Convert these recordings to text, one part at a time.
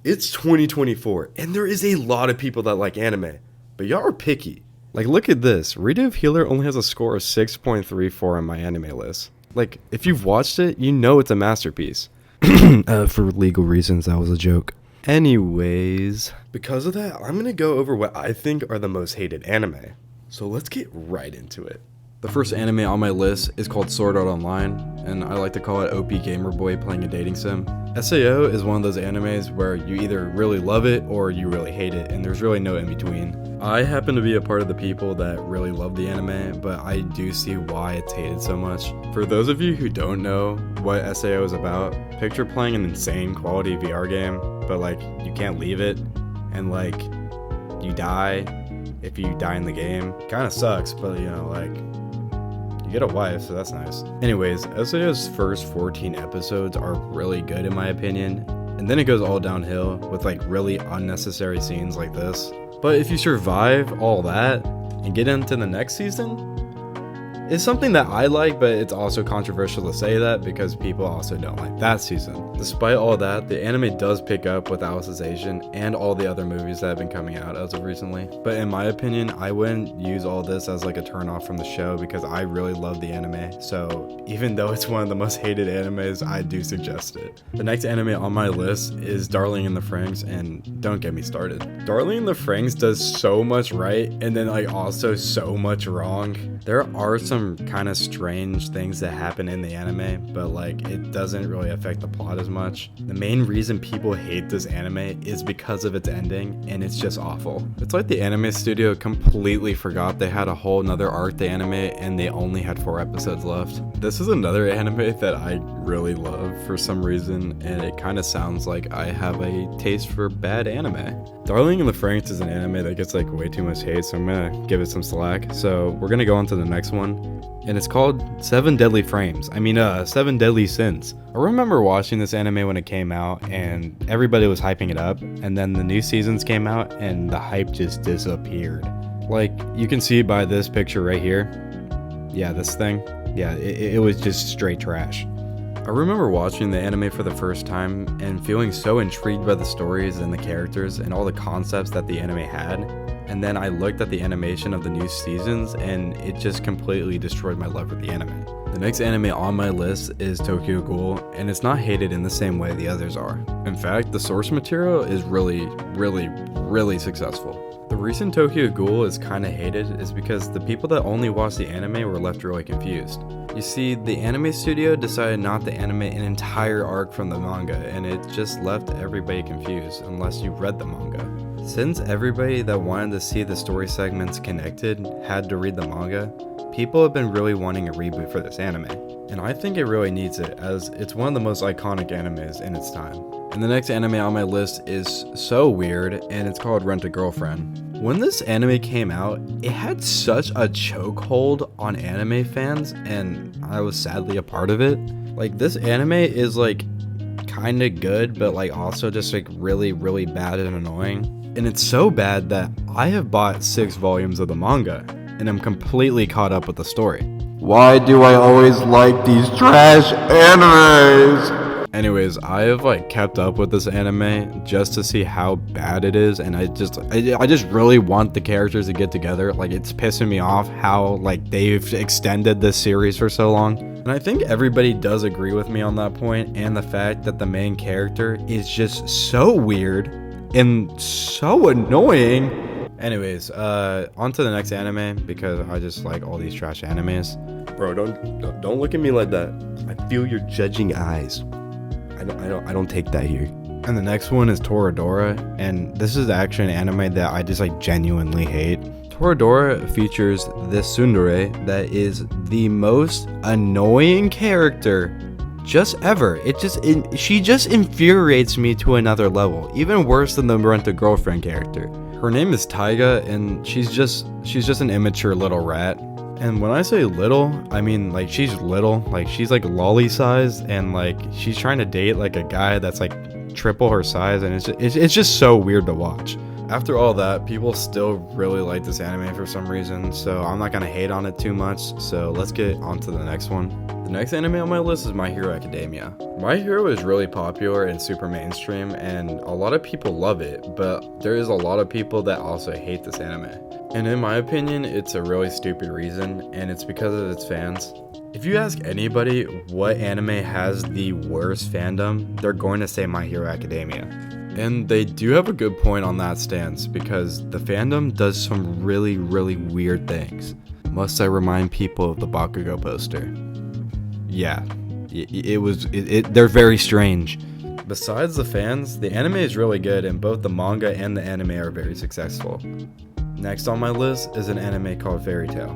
It's 2024, and there is a lot of people that like anime, but y'all are picky. Like, look at this. Redo of Healer only has a score of 6.34 on my anime list. Like, if you've watched it, you know it's a masterpiece. For legal reasons, that was a joke. Anyways, because of that, I'm gonna go over what I think are the most hated anime. So let's get right into it. The first anime on my list is called Sword Art Online, and I like to call it OP Gamer Boy playing a dating sim. SAO is one of those animes where you either really love it or you really hate it, and there's really no in between. I happen to be a part of the people that really love the anime, but I do see why it's hated so much. For those of you who don't know what SAO is about, picture playing an insane quality VR game, but like you can't leave it, and like you die if you die in the game. Kinda sucks, but you know, like, you get a wife, so that's nice. Anyways, SAO's first 14 episodes are really good in my opinion, and then it goes all downhill with like really unnecessary scenes like this. But if you survive all that and get into the next season, it's something that I like, but it's also controversial to say that because people also don't like that season. Despite all that, the anime does pick up with Alicization and all the other movies that have been coming out as of recently. But in my opinion, I wouldn't use all this as like a turn off from the show because I really love the anime. So even though it's one of the most hated animes, I do suggest it. The next anime on my list is Darling in the Franxx, and don't get me started. Darling in the Franxx does so much right and then like also so much wrong. There are some kind of strange things that happen in the anime, but like it doesn't really affect the plot as much. The main reason people hate this anime is because of its ending, and it's just awful. It's like the anime studio completely forgot they had a whole nother arc to anime and they only had 4 episodes left. This is another anime that I really love for some reason, and it kind of sounds like I have a taste for bad anime. Darling in the Franxx is an anime that gets like way too much hate, so I'm gonna give it some slack. So we're gonna go on to the next one, and it's called 7 Deadly Sins. I remember watching this anime when it came out, and everybody was hyping it up, and then the new seasons came out, and the hype just disappeared. Like, you can see by this picture right here. Yeah, this thing. Yeah, it was just straight trash. I remember watching the anime for the first time and feeling so intrigued by the stories and the characters and all the concepts that the anime had, and then I looked at the animation of the new seasons and it just completely destroyed my love for the anime. The next anime on my list is Tokyo Ghoul, and it's not hated in the same way the others are. In fact, the source material is really successful. The reason Tokyo Ghoul is kinda hated is because the people that only watched the anime were left really confused. You see, the anime studio decided not to animate an entire arc from the manga, and it just left everybody confused unless you read the manga. Since everybody that wanted to see the story segments connected had to read the manga, people have been really wanting a reboot for this anime, and I think it really needs it as it's one of the most iconic animes in its time. And the next anime on my list is so weird, and it's called Rent a Girlfriend. When this anime came out, it had such a chokehold on anime fans, and I was sadly a part of it. Like, this anime is like kinda good, but like also just like really bad and annoying. And it's so bad that I have bought 6 volumes of the manga, and I'm completely caught up with the story. Why do I always like these trash animes? Anyways, I have like kept up with this anime just to see how bad it is, and I just really want the characters to get together. Like, it's pissing me off how like they've extended this series for so long. And I think everybody does agree with me on that point, and the fact that the main character is just so weird and so annoying. Anyways, on to the next anime because I just like all these trash animes. Bro, don't look at me like that. I feel your judging eyes. I don't take that here. And the next one is Toradora, and this is actually an anime that I just like genuinely hate. Toradora features this tsundere that is the most annoying character just ever. She just infuriates me to another level, even worse than the Rent a Girlfriend character. Her name is Taiga, and she's just an immature little rat. And when I say little, I mean like she's little, like she's like lolly sized, and like she's trying to date like a guy that's like triple her size, and it's just so weird to watch. After all that, people still really like this anime for some reason, so I'm not gonna hate on it too much. So let's get on to the next one. The next anime on my list is My Hero Academia. My Hero is really popular and super mainstream, and a lot of people love it, but there is a lot of people that also hate this anime. And in my opinion, it's a really stupid reason, and it's because of its fans. If you ask anybody what anime has the worst fandom, they're going to say My Hero Academia. And they do have a good point on that stance, because the fandom does some really weird things. Must I remind people of the Bakugo poster? Yeah, they're very strange. Besides the fans, the anime is really good, and both the manga and the anime are very successful. Next on my list is an anime called Fairy Tail.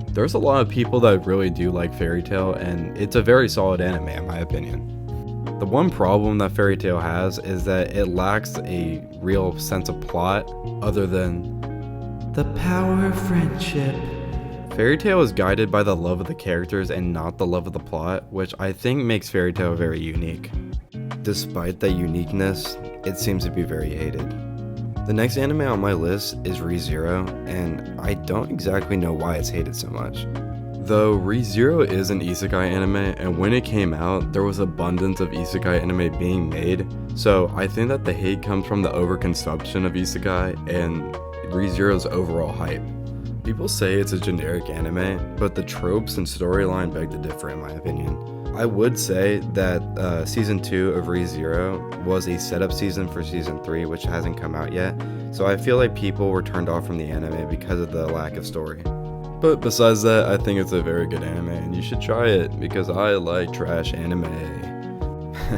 There's a lot of people that really do like Fairy Tail, and it's a very solid anime in my opinion. The one problem that Fairy Tail has is that it lacks a real sense of plot other than the power of friendship. Fairy Tail is guided by the love of the characters and not the love of the plot, which I think makes Fairy Tail very unique. Despite that uniqueness, it seems to be very hated. The next anime on my list is ReZero, and I don't exactly know why it's hated so much. Though ReZero is an isekai anime, and when it came out, there was abundance of isekai anime being made, so I think that the hate comes from the overconsumption of isekai and ReZero's overall hype. People say it's a generic anime, but the tropes and storyline beg to differ in my opinion. I would say that season 2 of ReZero was a setup season for season 3, which hasn't come out yet, so I feel like people were turned off from the anime because of the lack of story. But besides that, I think it's a very good anime, and you should try it, because I like trash anime.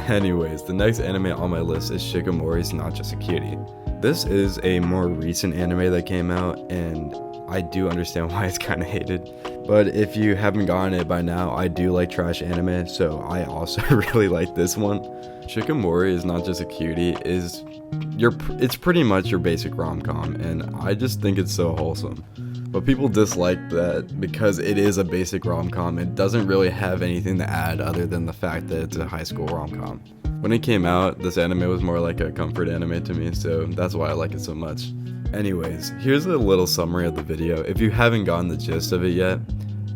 Anyways, the next anime on my list is Chikamori's Not Just a Cutie. This is a more recent anime that came out, and I do understand why it's kind of hated, but if you haven't gotten it by now, I do like trash anime, so I also really like this one. Chikamori is Not Just a Cutie it's pretty much your basic rom-com, and I just think it's so wholesome. But people dislike that because it is a basic rom-com. It doesn't really have anything to add other than the fact that it's a high school rom-com. When it came out, this anime was more like a comfort anime to me, so that's why I like it so much. Anyways, here's a little summary of the video. If you haven't gotten the gist of it yet,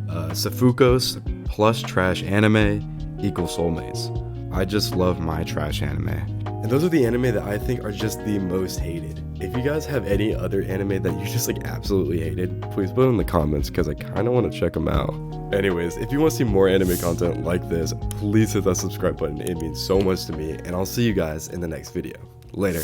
Safukos plus trash anime equals soulmates. I just love my trash anime. And those are the anime that I think are just the most hated. If you guys have any other anime that you just like absolutely hated, please put it in the comments because I kind of want to check them out. Anyways, if you want to see more anime content like this, please hit that subscribe button. It means so much to me, and I'll see you guys in the next video. Later.